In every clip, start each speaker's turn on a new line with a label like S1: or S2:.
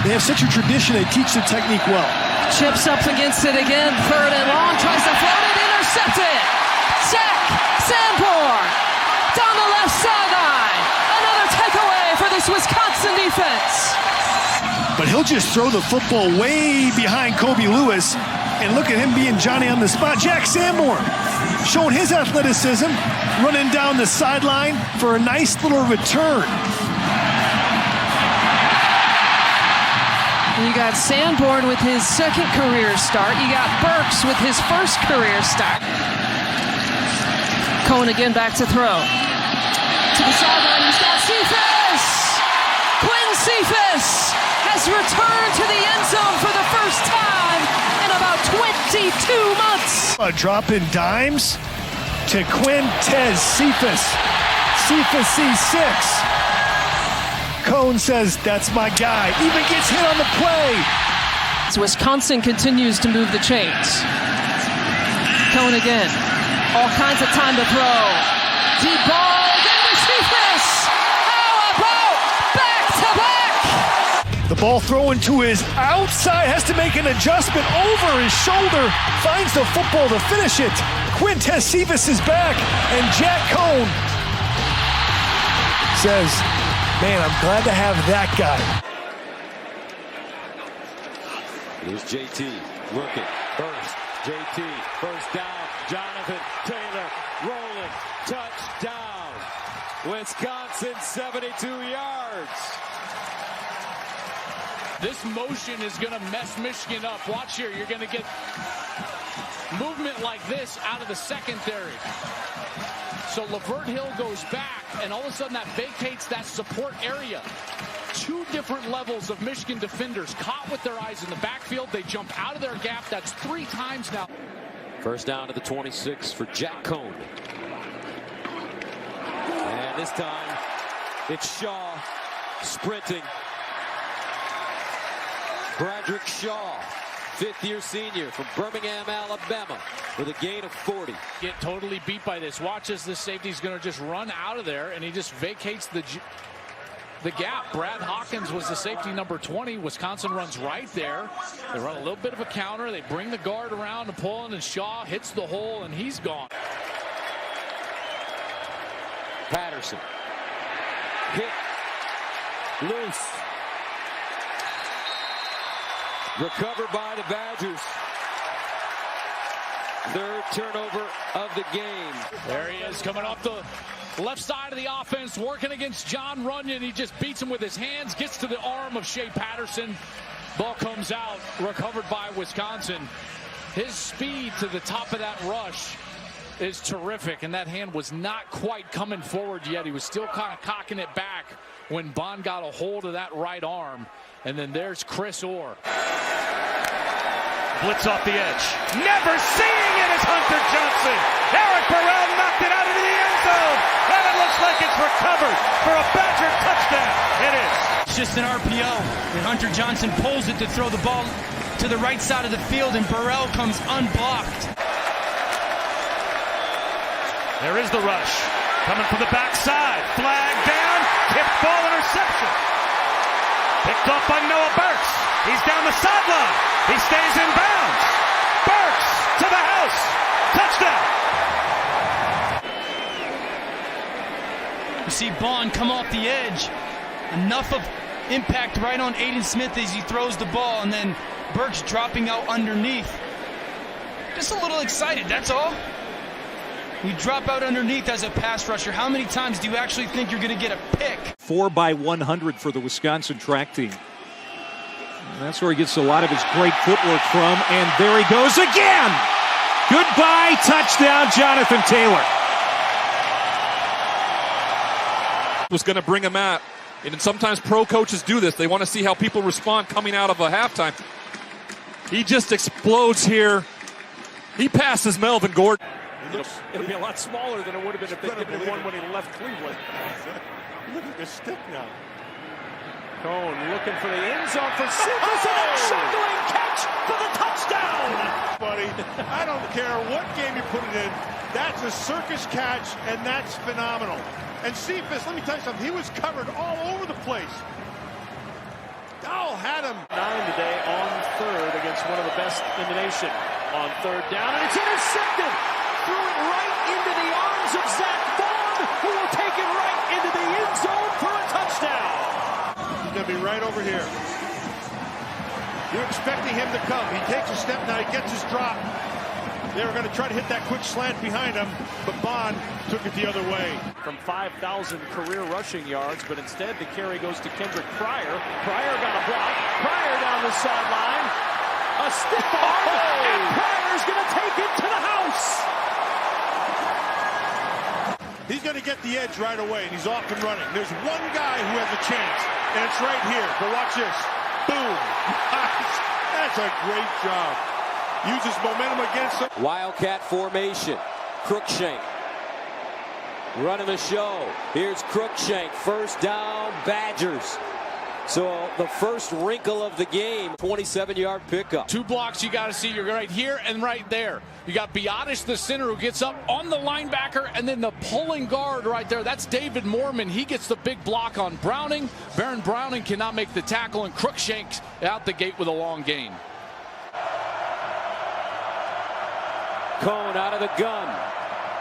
S1: They have such a tradition, they teach the technique well.
S2: Chips up against it again, 3rd and long, tries to float it, intercepted. Jack Sanborn down the left sideline. Another takeaway for this Wisconsin defense.
S1: But he'll just throw the football way behind Kobe Lewis, and look at him being Johnny on the spot. Jack Sanborn showing his athleticism, running down the sideline for a nice little return.
S2: You got Sanborn with his 2nd career start. You got Burks with his 1st career start. Cohen again back to throw. To the sideline, he's got Cephas! Quinn Cephas has returned to the end zone for the first time in about 22 months.
S1: A drop in dimes to Quintez Cephas. Cephas C6. Cohen says, that's my guy. Even gets hit on the play.
S2: So Wisconsin continues to move the chains. Cohen again. All kinds of time to throw. Deep ball. Then to Cephas. How about back-to-back?
S1: The ball thrown to his outside. Has to make an adjustment over his shoulder. Finds the football to finish it. Quintez Cephas is back. And Jack Cohen says, man, I'm glad to have that guy.
S3: Here's JT looking. Burst. JT. First down. Jonathan Taylor rolling. Touchdown. Wisconsin 72 yards.
S4: This motion is going to mess Michigan up. Watch here. You're going to get movement like this out of the secondary. So Lavert Hill goes back, and all of a sudden that vacates that support area. 2 different levels of Michigan defenders caught with their eyes in the backfield. They jump out of their gap. That's 3 times now.
S3: First down to the 26 for Jack Cohn. And this time, it's Shaw sprinting. Bradrick Shaw, 5th-year senior from Birmingham, Alabama, with a gain of 40.
S4: Get totally beat by this. Watch as this safety's going to just run out of there, and he just vacates the gap. Brad Hawkins was the safety number 20. Wisconsin runs right there. They run a little bit of a counter. They bring the guard around and pull in, and Shaw hits the hole, and he's gone.
S3: Patterson. Hit. Loose. Recovered by the Badgers. 3rd turnover of the game.
S4: There he is, coming off the left side of the offense, working against John Runyon. He just beats him with his hands, gets to the arm of Shea Patterson. Ball comes out, recovered by Wisconsin. His speed to the top of that rush is terrific, and that hand was not quite coming forward yet. He was still kind of cocking it back when Bond got a hold of that right arm. And then there's Chris Orr.
S5: Blitz off the edge. Never seeing it is Hunter Johnson. Eric Burrell knocked it out into the end zone. And it looks like it's recovered for a Badger touchdown. It is.
S6: It's just an RPO. And Hunter Johnson pulls it to throw the ball to the right side of the field, and Burrell comes unblocked.
S5: There is the rush. Coming from the backside. Flag down. Tipped ball interception. Picked off by Noah Burks. He's down the sideline. He stays in bounds. Burks to the house. Touchdown.
S6: You see Bond come off the edge. Enough of impact right on Aiden Smith as he throws the ball, and then Burks dropping out underneath. Just a little excited, that's all. You drop out underneath as a pass rusher. How many times do you actually think you're going to get a pick?
S7: 4x100 for the Wisconsin track team. And that's where he gets a lot of his great footwork from. And there he goes again. Goodbye, touchdown, Jonathan Taylor.
S8: Was going to bring him out. And sometimes pro coaches do this. They want to see how people respond coming out of a halftime. He just explodes here. He passes Melvin Gordon.
S5: It'll be a lot smaller than it would have been if they given him one when he left Cleveland.
S1: Look at the stick now.
S5: Cohn looking for the end zone for Cephas, and a juggling catch for the touchdown.
S9: Buddy, I don't care what game you put it in. That's a circus catch, and that's phenomenal. And Cephas, let me tell you something. He was covered all over the place. Powell had him.
S10: 9 today on third against one of the best in the nation. On third down, and it's intercepted. Threw it right into the arms of Zach Vaughn, who will take it right into the end zone for a touchdown.
S9: He's going to be right over here. You're expecting him to come. He takes a step now. He gets his drop. They were going to try to hit that quick slant behind him, but Bond took it the other way.
S10: From 5,000 career rushing yards, but instead the carry goes to Kendrick Pryor. Pryor got a block. Pryor down the sideline. A stiff arm, and Pryor's going to take it to the house.
S9: He's going to get the edge right away, and he's off and running. There's one guy who has a chance, and it's right here. But watch this. Boom. That's a great job. Uses momentum against him.
S3: Wildcat formation. Crookshank running the show. Here's Crookshank. First down, Badgers. So the first wrinkle of the game, 27-yard pickup.
S4: 2 blocks you got to see. You're right here and right there. You got Biotish, the center, who gets up on the linebacker, and then the pulling guard right there. That's David Moorman. He gets the big block on Browning. Baron Browning cannot make the tackle, and Crookshank out the gate with a long gain.
S3: Cone out of the gun.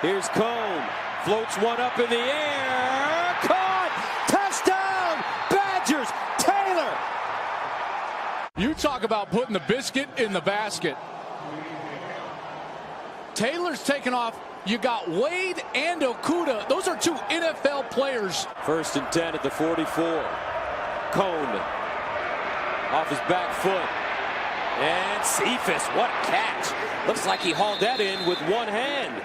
S3: Here's Cone. Floats one up in the air. Caught. Touchdown. Badgers. Taylor.
S4: You talk about putting the biscuit in the basket. Taylor's taken off. You got Wade and Okuda. Those are 2 NFL players.
S3: 1st and 10 at the 44. Cone. Off his back foot. And Cephas, what a catch. Looks like he hauled that in with one hand.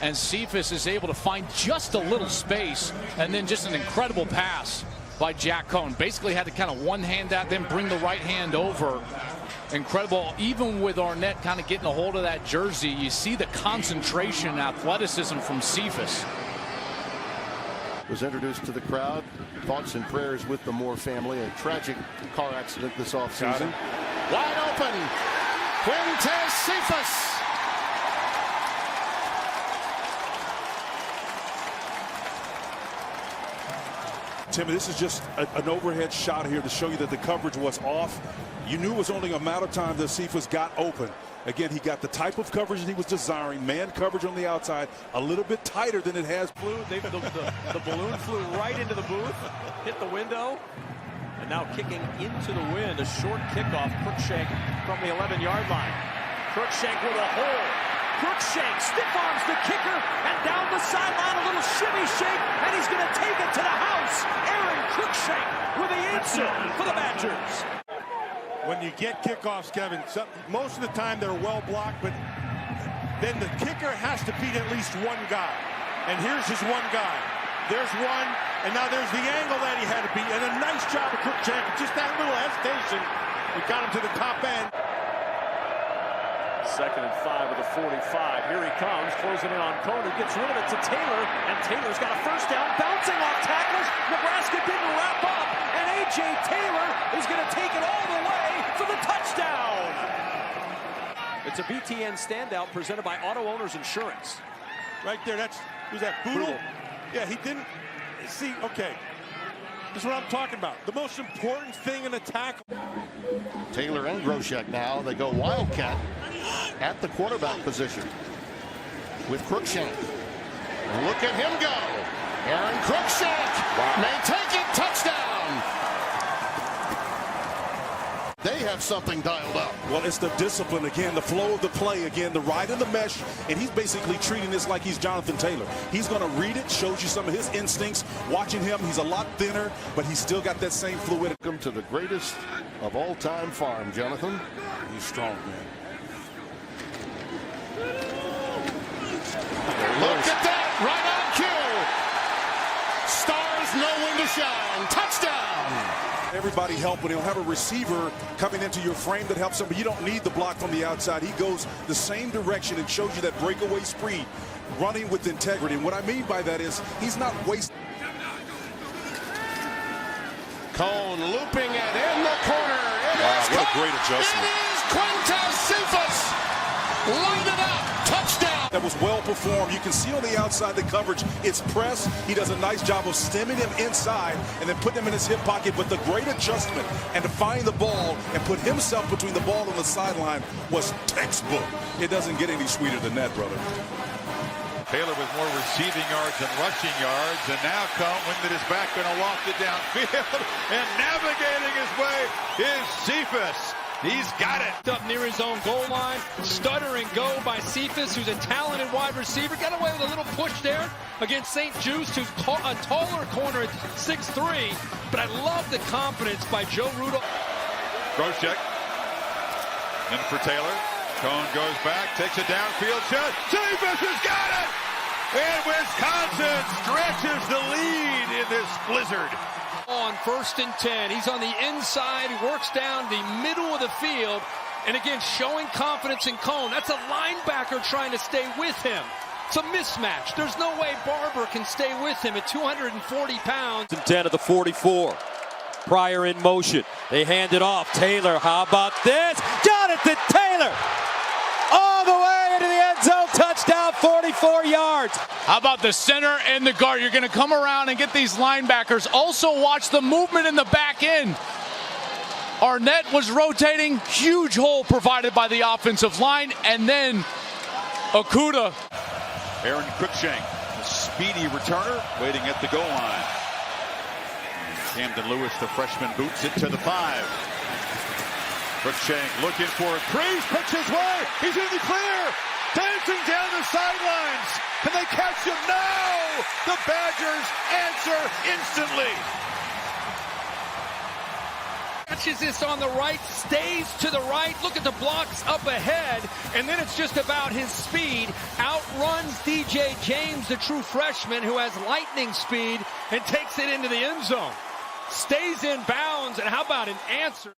S4: And Cephas is able to find just a little space, and then just an incredible pass by Jack Cone. Basically had to kind of one-hand that, then bring the right hand over. Incredible. Even with Arnett kind of getting a hold of that jersey, you see the concentration and athleticism from Cephas.
S11: Was introduced to the crowd. Thoughts and prayers with the Moore family. A tragic car accident this offseason. Wide open. Quintez Cephas.
S12: Timmy, this is just an overhead shot here to show you that the coverage was off. You knew it was only a matter of time that Cephas got open. Again, he got the type of coverage that he was desiring. Man coverage on the outside, a little bit tighter than it has.
S10: The balloon flew right into the booth, hit the window, and now kicking into the wind. A short kickoff. Crookshank from the 11-yard line. Crookshank with a hole. Crookshank stiff arms the kicker, and down the sideline, a little shimmy shake, and he's going to take it to the house. Aaron Crookshank with the answer for the Badgers.
S9: When you get kickoffs, Kevin, most of the time they're well blocked, but then the kicker has to beat at least one guy. And here's his one guy. There's one, and now there's the angle that he had to beat. And a nice job of Crookshank. Just that little hesitation. We got him to the top end.
S10: 2nd and 5 with a 45. Here he comes, closing in on Cone. He gets rid of it to Taylor, and Taylor's got a first down, bouncing off tackles. Nebraska didn't wrap up, and A.J. Taylor is going to take it all the way for the touchdown. It's a BTN standout presented by Auto Owners Insurance.
S9: Right there, who's that, Boodle? Yeah, he didn't, see, okay. This is what I'm talking about. The most important thing in a tackle.
S11: Taylor and Groshek now. They go Wildcat at the quarterback position with Crookshank. Look at him go. Aaron Crookshank may take it. Touchdown. They have something dialed up.
S12: Well, it's the discipline again, the flow of the play again, the ride in the mesh, and he's basically treating this like he's Jonathan Taylor. He's going to read it, shows you some of his instincts. Watching him, he's a lot thinner, but he's still got that same fluidity.
S11: Welcome to the greatest of all-time farm, Jonathan.
S12: He's strong, man.
S11: Look at that, right on cue. Stars know when to shine. Touchdown.
S12: Everybody help when he'll have a receiver coming into your frame that helps him, but you don't need the block from the outside. He goes the same direction and shows you that breakaway speed, running with integrity. And what I mean by that is he's not wasting.
S11: Cone looping it in the corner.
S12: What a great adjustment.
S11: It is Quintez Cephas. Line it up. Touchdown.
S12: That was well performed. You can see on the outside the coverage. It's press. He does a nice job of stemming him inside and then putting him in his hip pocket. But the great adjustment and to find the ball and put himself between the ball and the sideline was textbook. It doesn't get any sweeter than that, brother.
S13: Taylor with more receiving yards than rushing yards, and now Wingman is back going to loft it downfield, and navigating his way is Cephas. He's got it.
S4: Up near his own goal line. Stutter and go by Cephas, who's a talented wide receiver. Got away with a little push there against St. Jude's, who's a taller corner at 6'3". But I love the confidence by Joe Rudolph.
S13: Groshek. In for Taylor. Cone goes back, takes a downfield shot. Cephas has got it! And Wisconsin stretches the lead in this blizzard.
S4: On 1st and 10, he's on the inside, he works down the middle of the field, and again showing confidence in Cone. That's a linebacker trying to stay with him. It's a mismatch. There's no way Barber can stay with him at 240 pounds.
S3: 10 of the 44. Pryor in motion. They hand it off. Taylor, how about this? Jonathan Taylor! All the way into the end zone. Touchdown, 44 yards.
S4: How about the center and the guard? You're going to come around and get these linebackers. Also watch the movement in the back end. Arnett was rotating. Huge hole provided by the offensive line. And then Okudah.
S13: Aaron Cruikshank, a speedy returner, waiting at the goal line. Camden Lewis, the freshman, boots it to the 5. Cruikshank looking for a crease, picks his way. He's in the clear. Dancing down the sidelines. Can they catch him? No! The Badgers answer instantly.
S4: Catches this on the right, stays to the right. Look at the blocks up ahead. And then it's just about his speed. Outruns DJ James, the true freshman, who has lightning speed, and takes it into the end zone. Stays in bounds, and how about an answer?